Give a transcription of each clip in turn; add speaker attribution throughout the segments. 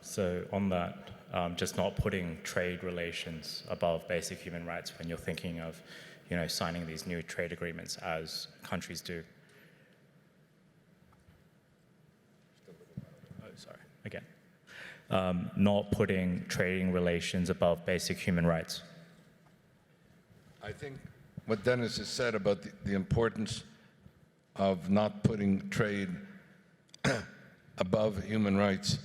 Speaker 1: So on that, just not putting trade relations above basic human rights when you're thinking of, signing these new trade agreements as countries do. Oh, sorry, again. Not putting trading relations above basic human rights.
Speaker 2: I think what Dennis has said about the importance of not putting trade above human rights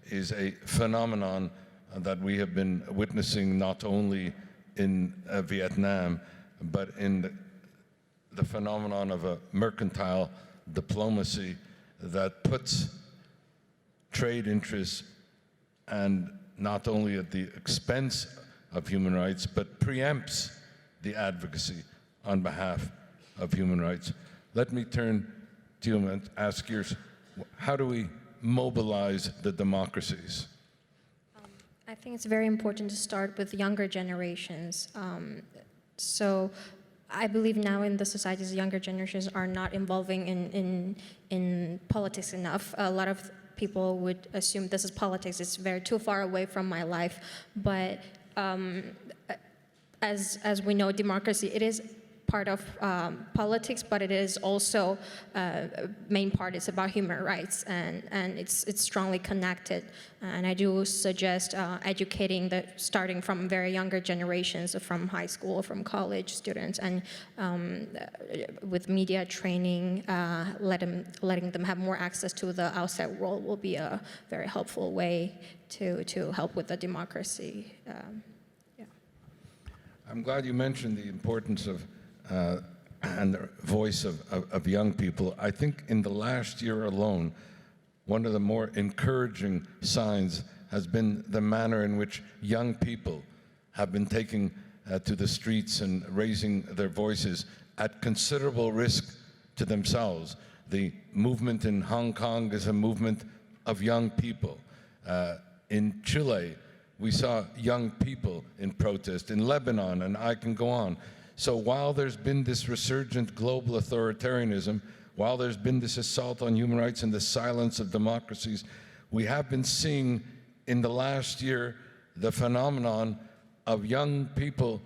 Speaker 2: is a phenomenon that we have been witnessing not only in Vietnam, but in the phenomenon of a mercantile diplomacy that puts trade interests and not only at the expense of human rights, but preempts the advocacy on behalf of human rights. Let me turn to you and ask yours, how do we mobilize the democracies?
Speaker 3: I think it's very important to start with younger generations. So I believe now in the societies, younger generations are not involving in politics enough. A lot of people would assume this is politics, it's too far away from my life. But as we know, democracy, it is part of politics, but it is also main part is about human rights, and it's strongly connected. And I do suggest educating starting from very younger generations, from high school, from college students, and with media training, letting them have more access to the outside world will be a very helpful way to help with the democracy.
Speaker 2: I'm glad you mentioned the importance of and the voice of young people. I think in the last year alone, one of the more encouraging signs has been the manner in which young people have been taking to the streets and raising their voices at considerable risk to themselves. The movement in Hong Kong is a movement of young people. In Chile, we saw young people in protest. In Lebanon, and I can go on. So while there's been this resurgent global authoritarianism, while there's been this assault on human rights and the silence of democracies, we have been seeing in the last year the phenomenon of young people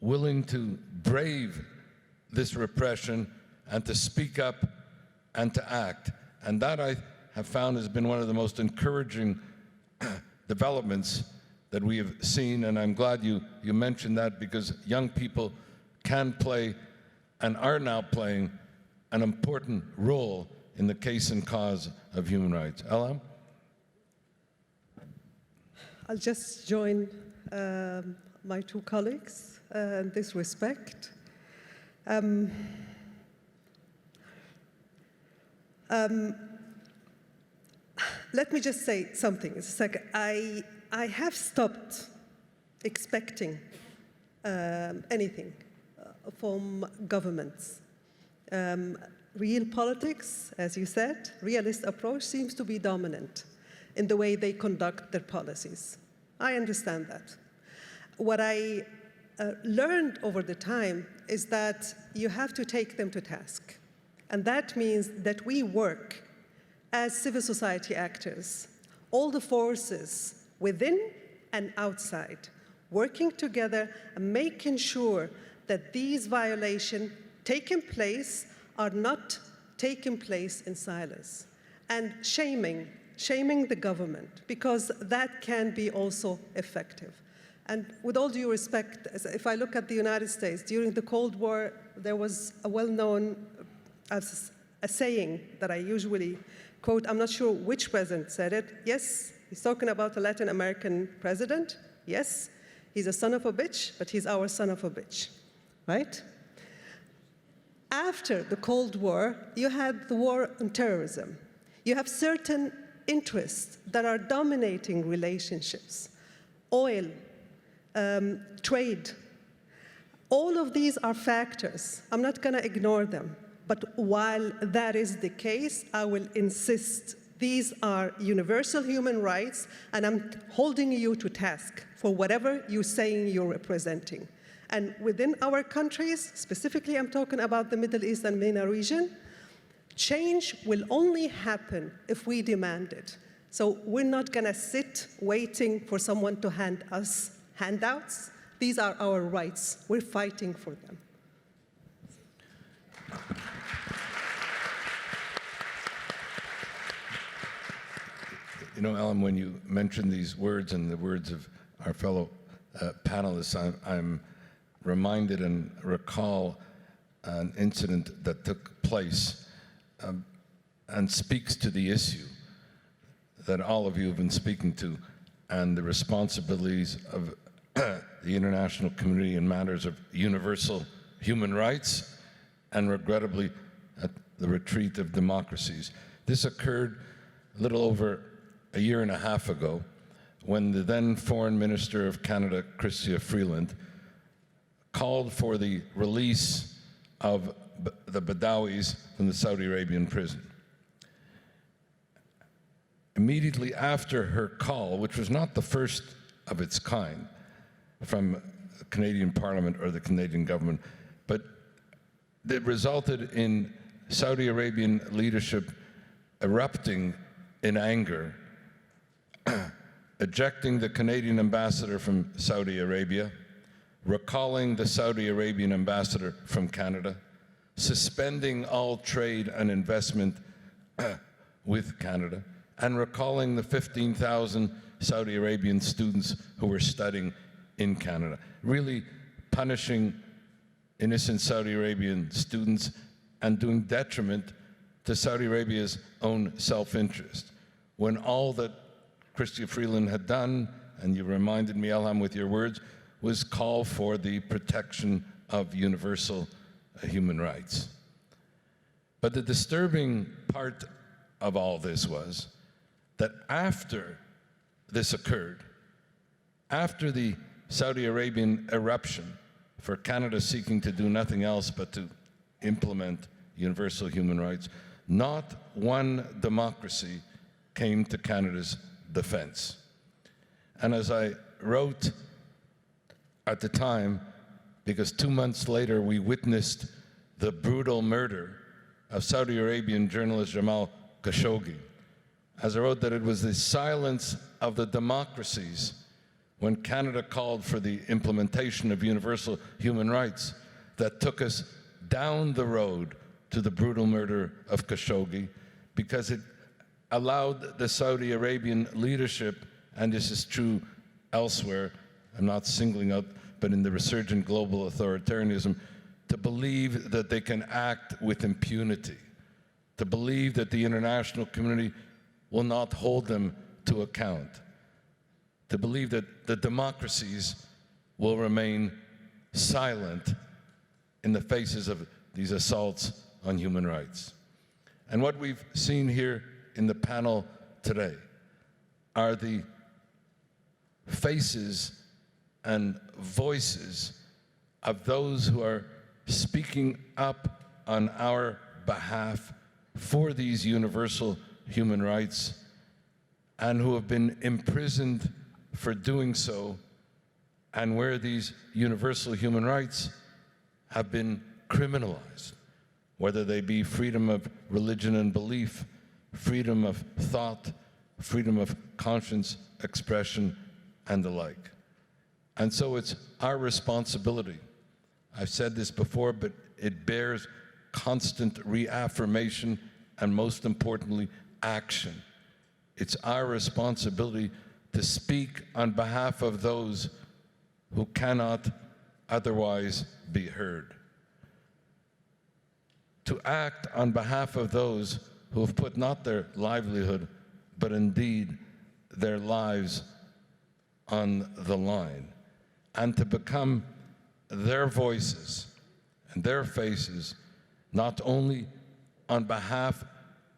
Speaker 2: willing to brave this repression and to speak up and to act. And that I have found has been one of the most encouraging developments that we have seen, and I'm glad you mentioned that, because young people can play and are now playing an important role in the case and cause of human rights. Elam?
Speaker 4: I'll just join my two colleagues in this respect. Let me just say something. It's like I have stopped expecting anything from governments. Real politics, as you said, realist approach seems to be dominant in the way they conduct their policies. I understand that. What I learned over the time is that you have to take them to task. And that means that we work as civil society actors, all the forces within and outside, working together and making sure that these violations taking place are not taking place in silence, and shaming the government, because that can be also effective. And with all due respect, if I look at the United States, during the Cold War, there was a well-known a saying that I usually quote. I'm not sure which president said it. Yes, he's talking about a Latin American president. Yes, he's a son of a bitch, but he's our son of a bitch, right? After the Cold War, you had the war on terrorism. You have certain interests that are dominating relationships. Oil, trade. All of these are factors. I'm not going to ignore them. But while that is the case, I will insist these are universal human rights, and I'm holding you to task for whatever you're saying you're representing. And within our countries, specifically I'm talking about the Middle East and MENA region, change will only happen if we demand it. So we're not going to sit waiting for someone to hand us handouts. These are our rights. We're fighting for them.
Speaker 2: You know, Ellen, when you mention these words and the words of our fellow panelists, I'm reminded and recall an incident that took place and speaks to the issue that all of you have been speaking to and the responsibilities of the international community in matters of universal human rights and, regrettably, at the retreat of democracies. This occurred a little over a year and a half ago when the then Foreign Minister of Canada, Chrystia Freeland, called for the release of the Badawis from the Saudi Arabian prison. Immediately after her call, which was not the first of its kind from the Canadian Parliament or the Canadian government, but it resulted in Saudi Arabian leadership erupting in anger, ejecting the Canadian ambassador from Saudi Arabia, recalling the Saudi Arabian ambassador from Canada, suspending all trade and investment with Canada, and recalling the 15,000 Saudi Arabian students who were studying in Canada, really punishing innocent Saudi Arabian students and doing detriment to Saudi Arabia's own self-interest. When all that Chrystia Freeland had done, and you reminded me, Elham, with your words, was call for the protection of universal human rights. But the disturbing part of all this was that after this occurred, after the Saudi Arabian eruption for Canada seeking to do nothing else but to implement universal human rights, not one democracy came to Canada's defense. And as I wrote at the time, because 2 months later we witnessed the brutal murder of Saudi Arabian journalist Jamal Khashoggi, as I wrote that it was the silence of the democracies when Canada called for the implementation of universal human rights that took us down the road to the brutal murder of Khashoggi, because it allowed the Saudi Arabian leadership, and this is true elsewhere, I'm not singling out, but in the resurgent global authoritarianism, to believe that they can act with impunity, to believe that the international community will not hold them to account, to believe that the democracies will remain silent in the faces of these assaults on human rights. And what we've seen here in the panel today are the faces and voices of those who are speaking up on our behalf for these universal human rights and who have been imprisoned for doing so, and where these universal human rights have been criminalized, whether they be freedom of religion and belief, freedom of thought, freedom of conscience, expression, and the like. And so it's our responsibility. I've said this before, but it bears constant reaffirmation and, most importantly, action. It's our responsibility to speak on behalf of those who cannot otherwise be heard, to act on behalf of those who have put not their livelihood, but indeed their lives on the line, and to become their voices and their faces, not only on behalf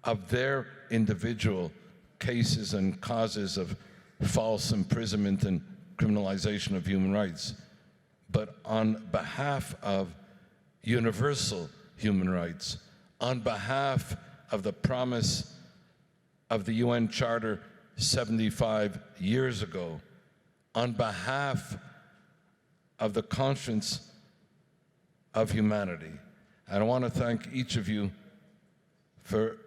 Speaker 2: of their individual cases and causes of false imprisonment and criminalization of human rights, but on behalf of universal human rights, on behalf of the promise of the UN Charter 75 years ago, on behalf of the conscience of humanity. And I want to thank each of you for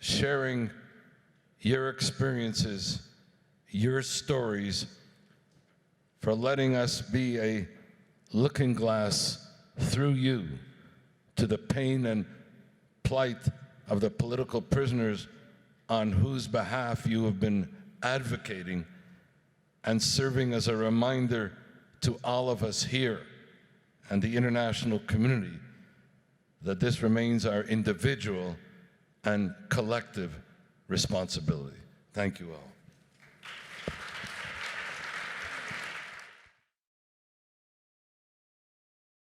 Speaker 2: sharing your experiences, your stories, for letting us be a looking glass through you to the pain and plight of the political prisoners on whose behalf you have been advocating, and serving as a reminder to all of us here and the international community that this remains our individual and collective responsibility. Thank you all.